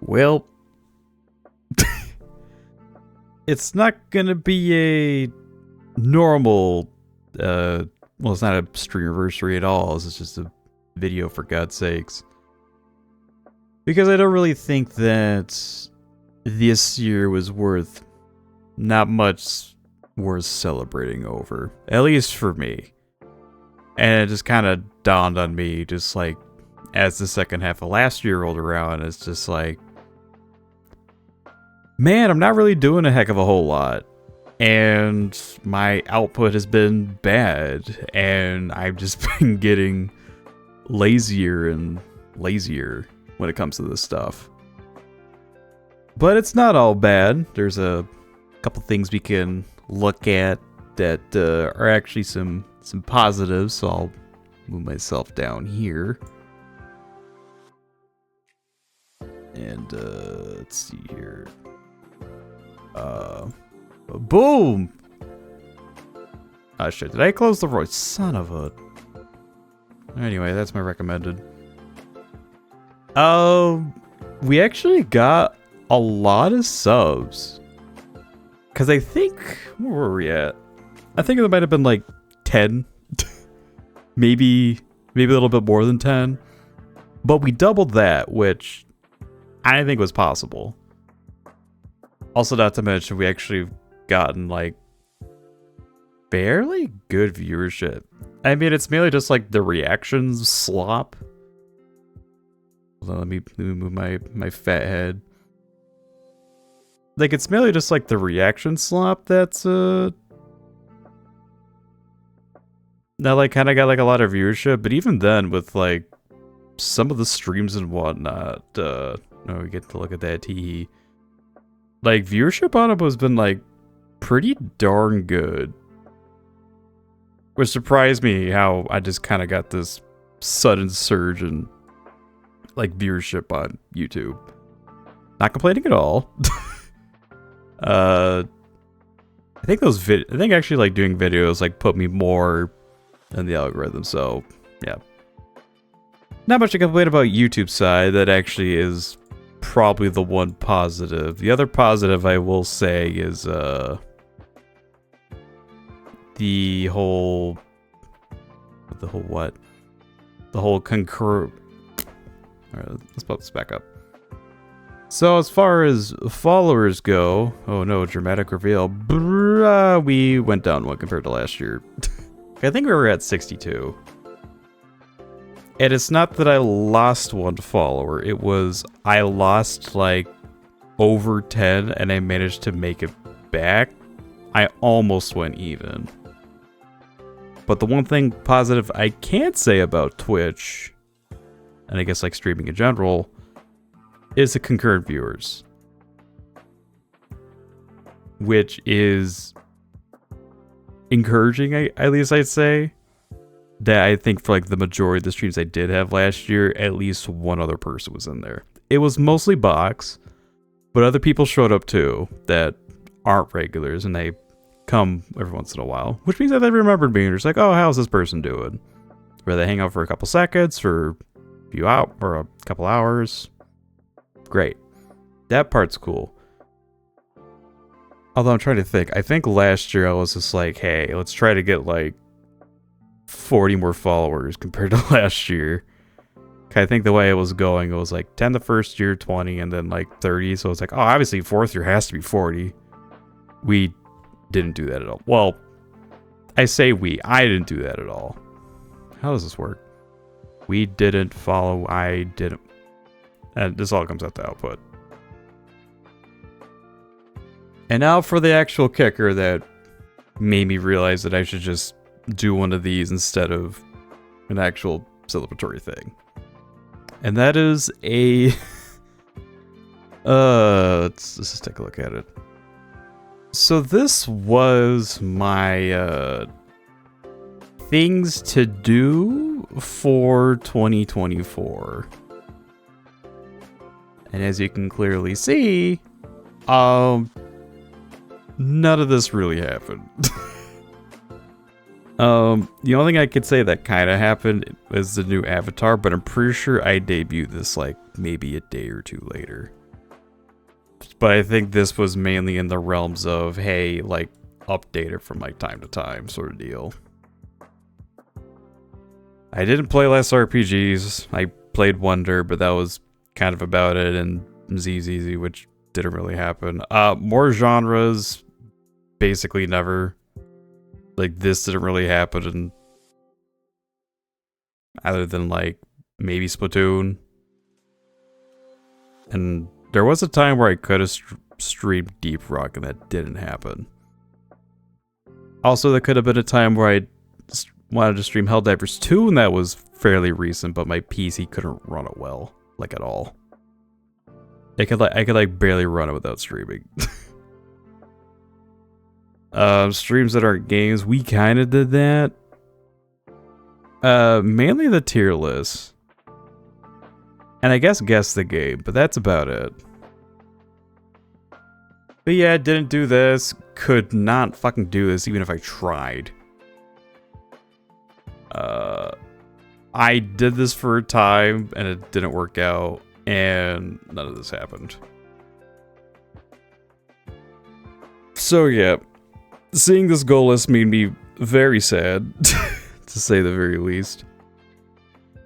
Well, it's not gonna be a normal, well, it's not a streamiversary at all. It's just a video, for God's sakes. Because I don't really think that this year was not much worth celebrating over. At least for me. And it just kind of dawned on me, just like, as the second half of last year rolled around, it's just like, man, I'm not really doing a heck of a whole lot. And my output has been bad. And I've just been getting lazier and lazier when it comes to this stuff. But it's not all bad. There's a couple things we can look at that are actually some positives. So I'll move myself down here. And let's see here. Boom! Oh shit, did I close the voice? Son of a... Anyway, that's my recommended. We actually got a lot of subs. Cause I think, where were we at? I think it might have been like 10. maybe a little bit more than 10. But we doubled that, which I didn't think was possible. Also, not to mention, we actually gotten like fairly good viewership. I mean, it's mainly just like the reactions slop. Hold on, let me move my fat head. Like, it's mainly just like the reaction slop that's that like kind of got like a lot of viewership. But even then, with like some of the streams and whatnot, no, we get to look at that tee. Like, viewership on it has been like pretty darn good. Which surprised me how I just kind of got this sudden surge in like viewership on YouTube. Not complaining at all. I think actually like doing videos like put me more in the algorithm, so yeah. Not much to complain about YouTube side. That actually is probably the one positive. The other positive I will say is the whole concur. Alright, let's put this back up. So as far as followers go, oh no, dramatic reveal. We went down one compared to last year. I think we were at 62. And it's not that I lost one follower. It was I lost like over 10 and I managed to make it back. I almost went even. But the one thing positive I can't say about Twitch, and I guess like streaming in general, is the concurrent viewers. Which is encouraging, at least I'd say. That I think for like the majority of the streams I did have last year, at least one other person was in there. It was mostly box, but other people showed up too that aren't regulars, and they come every once in a while, which means that they remembered me and just like, oh, how's this person doing? Where they hang out for a couple seconds, for a few out or a couple hours. Great. That part's cool. Although I'm trying to think. I think last year I was just like, hey, let's try to get like 40 more followers compared to last year. I think the way it was going, it was like 10 the first year, 20, and then like 30. So it's like, oh, obviously fourth year has to be 40. We didn't do that at all. Well, I say I didn't do that at all. How does this work? We didn't follow, I didn't. And this all comes out to output. And now for the actual kicker that made me realize that I should just do one of these instead of an actual celebratory thing. And that is a... let's just take a look at it. So this was my things to do for 2024. And as you can clearly see, none of this really happened. The only thing I could say that kind of happened was the new avatar, but I'm pretty sure I debuted this like maybe a day or two later. But I think this was mainly in the realms of, hey, like, update it from like time to time sort of deal. I didn't play less RPGs. I played Wonder, but that was kind of about it, and ZZZ, which didn't really happen. More genres, basically never. Like, this didn't really happen, other than like maybe Splatoon. And there was a time where I could have streamed Deep Rock, and that didn't happen. Also, there could have been a time where I wanted to stream Helldivers 2, and that was fairly recent, but my PC couldn't run it well, like at all. I could like barely run it without streaming. Streams that aren't games, we kind of did that. Mainly the tier list. And I guess the game, but that's about it. But yeah, didn't do this. Could not fucking do this even if I tried. I did this for a time and it didn't work out, and none of this happened. So yeah, seeing this goal list made me very sad, to say the very least.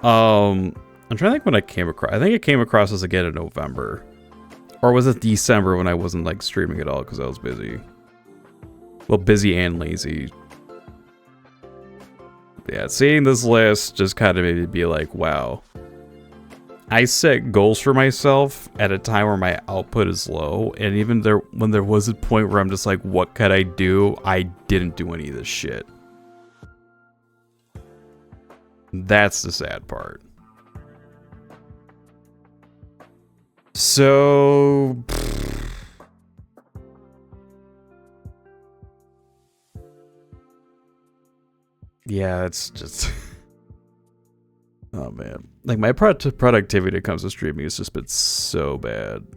I'm trying to think when I came across. I think it came across us again in November. Or was it December when I wasn't like streaming at all because I was busy? Well, busy and lazy. Yeah, seeing this list just kind of made me be like, wow. I set goals for myself at a time where my output is low, and even when there was a point where I'm just like, what could I do? I didn't do any of this shit. That's the sad part. So... yeah, it's just... oh, man. Like, my productivity when it comes to streaming has just been so bad. And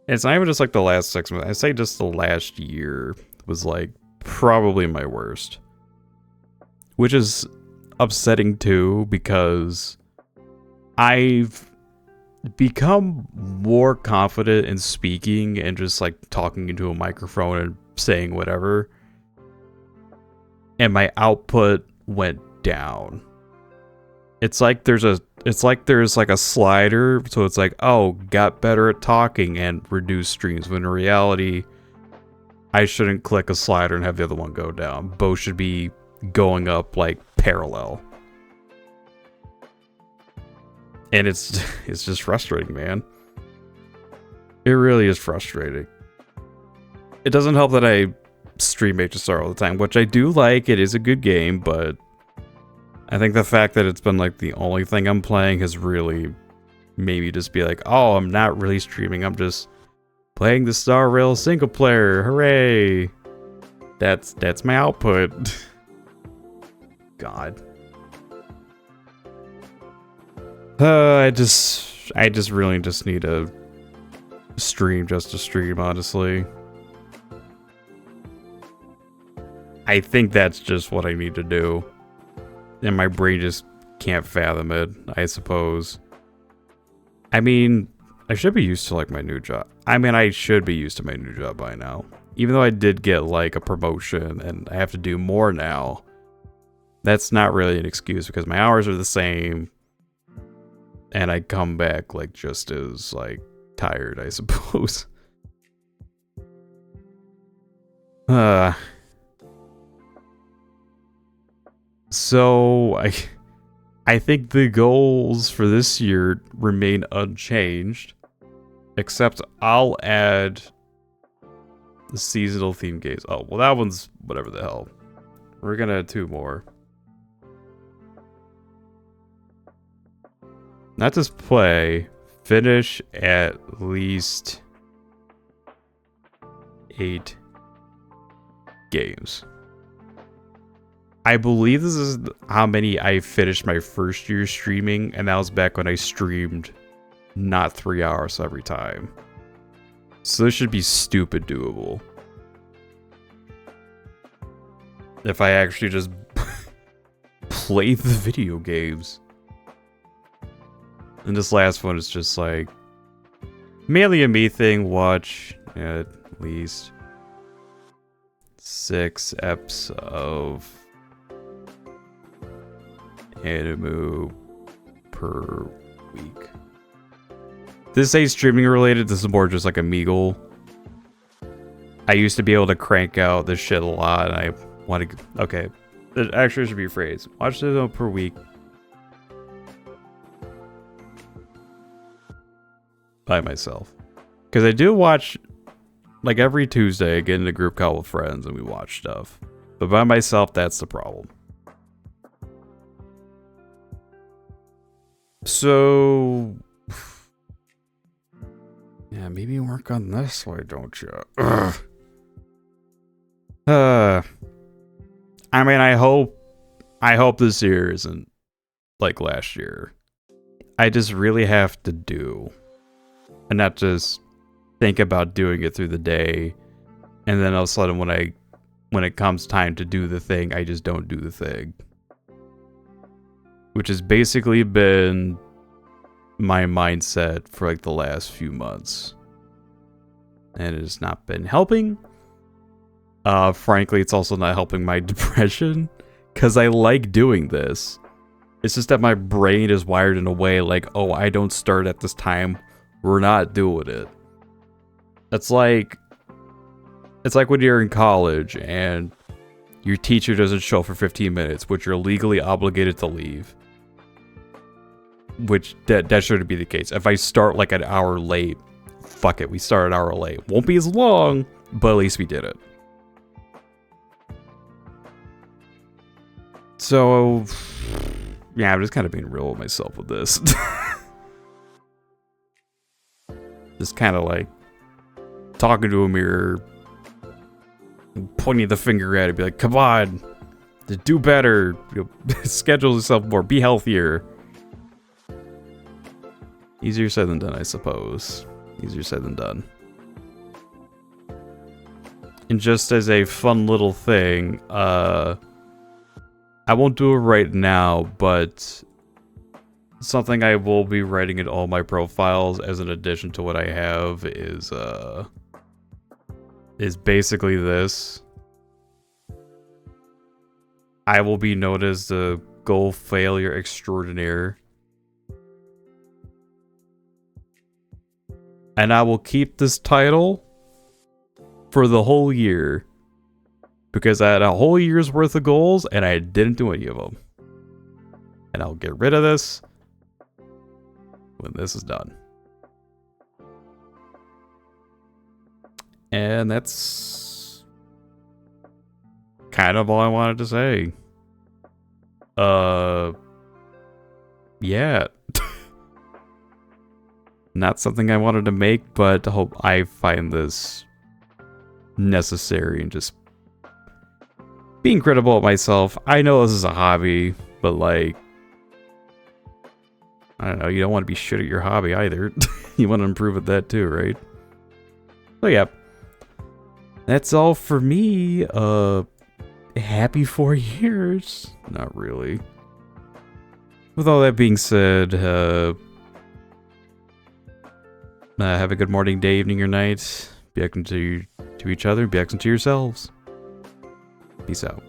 it's not even just, like, the last 6 months. I say just the last year was, like, probably my worst. Which is upsetting, too, because I've become more confident in speaking and just, like, talking into a microphone and saying whatever. And my output went down. It's like there's like a slider, so it's like, oh, got better at talking and reduce streams, when in reality I shouldn't click a slider and have the other one go down. Both should be going up like parallel. And it's just frustrating, man. It really is frustrating. It doesn't help that I stream HSR all the time, which I do like. It is a good game, but I think the fact that it's been like the only thing I'm playing has really made me just be like, oh, I'm not really streaming, I'm just playing the Star Rail single player. Hooray! That's my output. God. I just really just need a stream just to stream, honestly. I think that's just what I need to do. And my brain just can't fathom it, I suppose. I mean, I should be used to like my new job. I mean, I should be used to my new job by now. Even though I did get like a promotion and I have to do more now, that's not really an excuse because my hours are the same. And I come back like just as like tired, I suppose. So I think the goals for this year remain unchanged, except I'll add the seasonal theme games. Oh, well, that one's whatever the hell. We're gonna add 2 more. Not just play, finish at least 8 games. I believe this is how many I finished my first year streaming, and that was back when I streamed not 3 hours every time. So this should be stupid doable. If I actually just play the video games. And this last one is just like mainly a me thing. Watch at least 6 eps of anime per week. This ain't streaming related. This is more just like a Meagle. I used to be able to crank out this shit a lot, and I want to. Okay, it actually should be a phrase. Watch it per week. By myself. Because I do watch, like every Tuesday, I get in a group call with friends and we watch stuff. But by myself, that's the problem. So, yeah, maybe work on this. Why don't you? Ugh. I mean, I hope this year isn't like last year. I just really have to do, and not just think about doing it through the day, and then all of a sudden when it comes time to do the thing, I just don't do the thing. Which has basically been my mindset for like the last few months. And it has not been helping. Frankly, it's also not helping my depression, because I like doing this. It's just that my brain is wired in a way like, oh, I don't start at this time, we're not doing it. It's like when you're in college and your teacher doesn't show up for 15 minutes, which you're legally obligated to leave. Which, that shouldn't be the case. If I start like an hour late, fuck it, we start an hour late. Won't be as long, but at least we did it. So, yeah, I'm just kind of being real with myself with this. Just kind of like talking to a mirror, pointing the finger at it, be like, come on, just do better, schedule yourself more, be healthier. Easier said than done, I suppose. Easier said than done. And just as a fun little thing, I won't do it right now, but something I will be writing in all my profiles as an addition to what I have is basically this. I will be known as the goal failure extraordinaire. And I will keep this title for the whole year. Because I had a whole year's worth of goals and I didn't do any of them. And I'll get rid of this when this is done. And that's kind of all I wanted to say. Yeah. Not something I wanted to make, but I hope I find this necessary and just being critical of myself. I know this is a hobby, but like, I don't know, you don't want to be shit at your hobby either. You want to improve at that too, right? So yeah. That's all for me. Happy 4 years. Not really. With all that being said, have a good morning, day, evening, or night. Be excellent to each other. Be excellent to yourselves. Peace out.